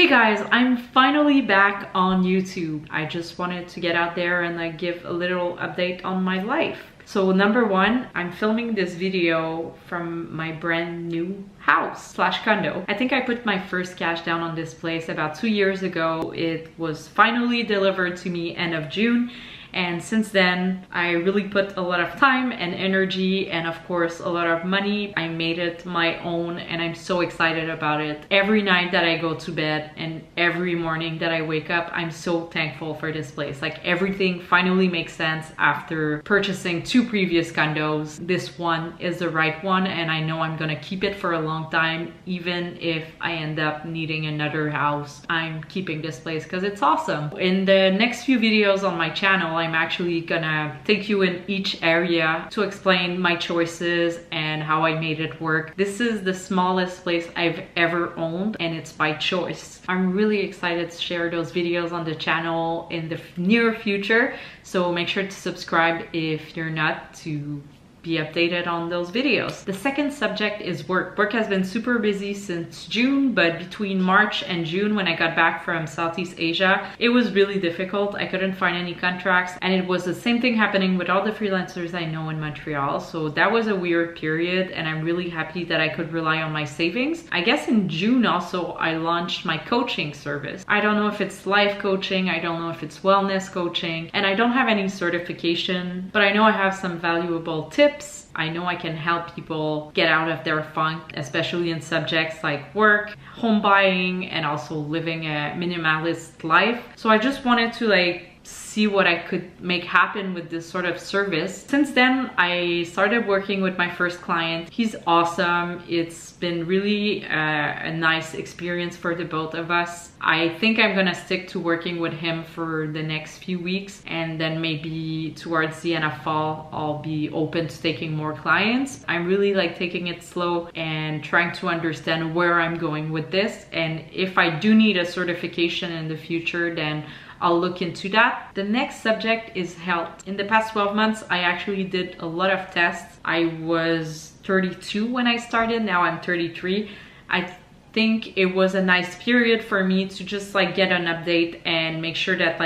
Hey guys, I'm finally back on YouTube. I just wanted to get out there and like give a little update on my life. So number one, I'm filming this video from my brand new house slash condo. I think I put my first cash down on this place about 2 years ago. It was finally delivered to me end of June. And since then, I really put a lot of time and energy and of course a lot of money. I made it my own and I'm so excited about it. Every night that I go to bed and every morning that I wake up, I'm so thankful for this place. Like everything finally makes sense after purchasing 2 previous condos. This one is the right one and I know I'm gonna keep it for a long time. Even if I end up needing another house, I'm keeping this place because it's awesome. In the next few videos on my channel, I'm actually gonna take you in each area to explain my choices and how I made it work. This is the smallest place I've ever owned and it's by choice. I'm really excited to share those videos on the channel in the near future, so make sure to subscribe if you're not to be updated on those videos. The second subject is work. Work has been super busy since June, but between March and June when I got back from Southeast Asia, it was really difficult. I couldn't find any contracts and it was the same thing happening with all the freelancers I know in Montreal. So that was a weird period and I'm really happy that I could rely on my savings. I guess in June also I launched my coaching service. I don't know if it's life coaching, I don't know if it's wellness coaching, and I don't have any certification, but I know I have some valuable tips. I know I can help people get out of their funk, especially in subjects like work, home buying, and also living a minimalist life. So I just wanted to see what I could make happen with this sort of service. Since then, I started working with my first client. He's awesome. It's been really a nice experience for the both of us. I think I'm gonna stick to working with him for the next few weeks, and then maybe towards the end of fall, I'll be open to taking more clients. I'm really taking it slow and trying to understand where I'm going with this. And if I do need a certification in the future, then I'll look into that. The next subject is health. In the past 12 months, I actually did a lot of tests. I was 32 when I started, now I'm 33. I think it was a nice period for me to just get an update and make sure that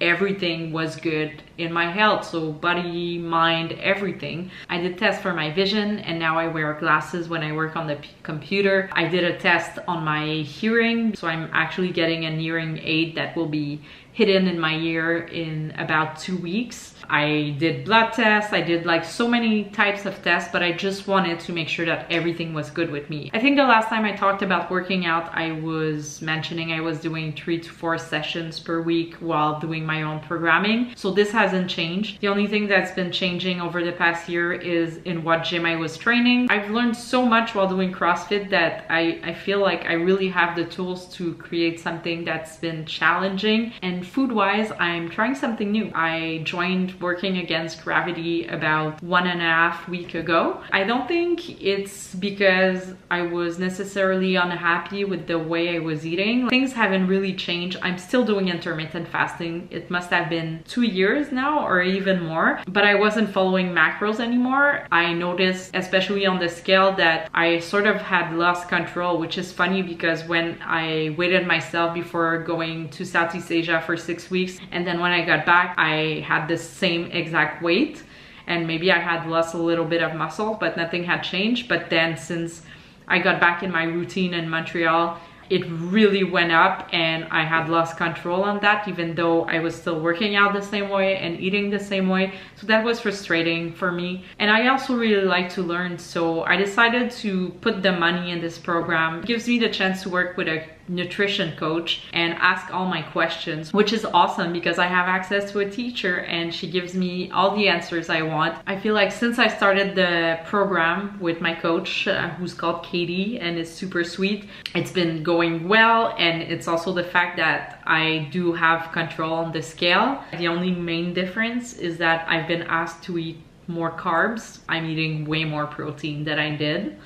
everything was good in my health, so body, mind, everything. I did tests for my vision and now I wear glasses when I work on the computer. I did a test on my hearing, so I'm actually getting an hearing aid that will be hidden in my ear in about 2 weeks. I did blood tests, I did so many types of tests, but I just wanted to make sure that everything was good with me. I think the last time I talked about working out, I was mentioning I was doing 3 to 4 sessions per week while doing my own programming. So this hasn't changed. The only thing that's been changing over the past year is in what gym I was training. I've learned so much while doing CrossFit that I feel like I really have the tools to create something that's been challenging. And food-wise, I'm trying something new. I joined Working Against Gravity about 1.5 weeks ago. I don't think it's because I was necessarily unhappy with the way I was eating. Things haven't really changed. I'm still doing intermittent fasting. It must have been 2 years now or even more, but I wasn't following macros anymore. I noticed, especially on the scale, that I sort of had lost control, which is funny because when I weighed myself before going to Southeast Asia for 6 weeks, and then when I got back, I had the same exact weight, and maybe I had lost a little bit of muscle, but nothing had changed. But then since I got back in my routine in Montreal, it really went up and I had lost control on that, even though I was still working out the same way and eating the same way. So that was frustrating for me. And I also really like to learn, so I decided to put the money in this program. It gives me the chance to work with a nutrition coach and ask all my questions, which is awesome because I have access to a teacher and she gives me all the answers I want. I feel like since I started the program with my coach, who's called Katie and is super sweet, it's been going well. And it's also the fact that I do have control on the scale. The only main difference is that I've been asked to eat more carbs. I'm eating way more protein than I did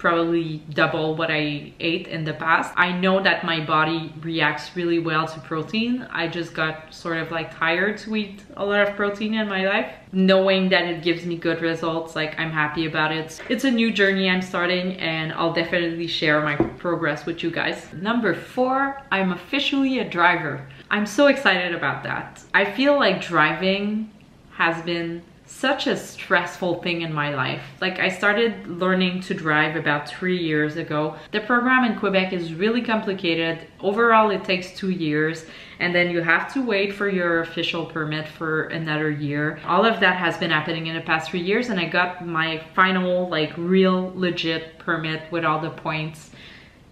probably double what I ate in the past. I know that my body reacts really well to protein. I just got sort of like tired to eat a lot of protein in my life. Knowing that it gives me good results, like I'm happy about it. It's a new journey I'm starting, and I'll definitely share my progress with you guys. Number 4, I'm officially a driver. I'm so excited about that. I feel like driving has been such a stressful thing in my life. Like, I started learning to drive about 3 years ago. The program in Quebec is really complicated. Overall, it takes 2 years, and then you have to wait for your official permit for another year. All of that has been happening in the past 3 years, and I got my final, like, real legit permit with all the points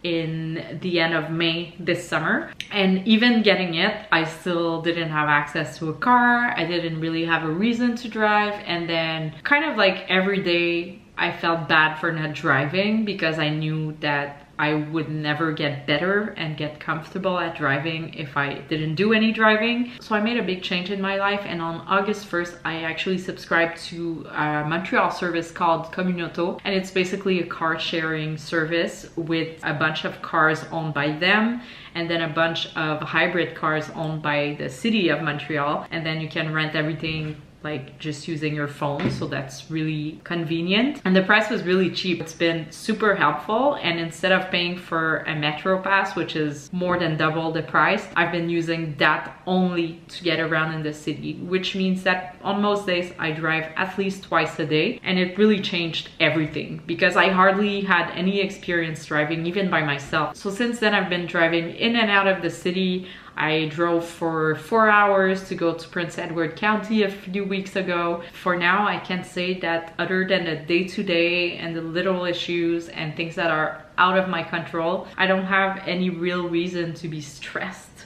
in the end of May this summer. And even getting it, I still didn't have access to a car. I didn't really have a reason to drive. And then kind of like every day I felt bad for not driving, because I knew that I would never get better and get comfortable at driving if I didn't do any driving. So I made a big change in my life, and on August 1st I actually subscribed to a Montreal service called Communauto, and it's basically a car sharing service with a bunch of cars owned by them and then a bunch of hybrid cars owned by the city of Montreal, and then you can rent everything like just using your phone, so that's really convenient. And the price was really cheap. It's been super helpful, and instead of paying for a Metro Pass, which is more than double the price, I've been using that only to get around in the city, which means that on most days I drive at least twice a day, and it really changed everything because I hardly had any experience driving even by myself. So since then I've been driving in and out of the city. I drove for 4 hours to go to Prince Edward County a few weeks ago. For now, I can say that other than the day-to-day and the little issues and things that are out of my control, I don't have any real reason to be stressed.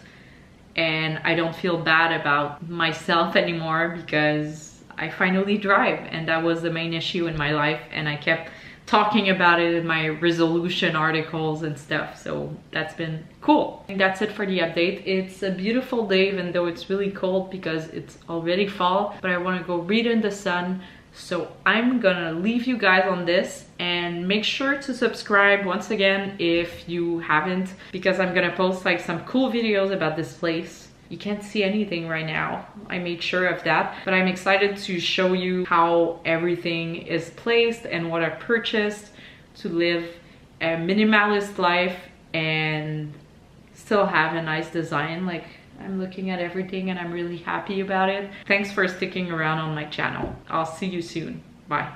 And I don't feel bad about myself anymore because I finally drive, and that was the main issue in my life, and I kept talking about it in my resolution articles and stuff, so that's been cool. And that's it for the update. It's a beautiful day, even though it's really cold because it's already fall, but I want to go read in the sun. So I'm gonna leave you guys on this, and make sure to subscribe once again if you haven't, because I'm gonna post like some cool videos about this place. You can't see anything right now. I made sure of that, but I'm excited to show you how everything is placed and what I purchased to live a minimalist life and still have a nice design. Like, I'm looking at everything and I'm really happy about it. Thanks for sticking around on my channel. I'll see you soon. Bye.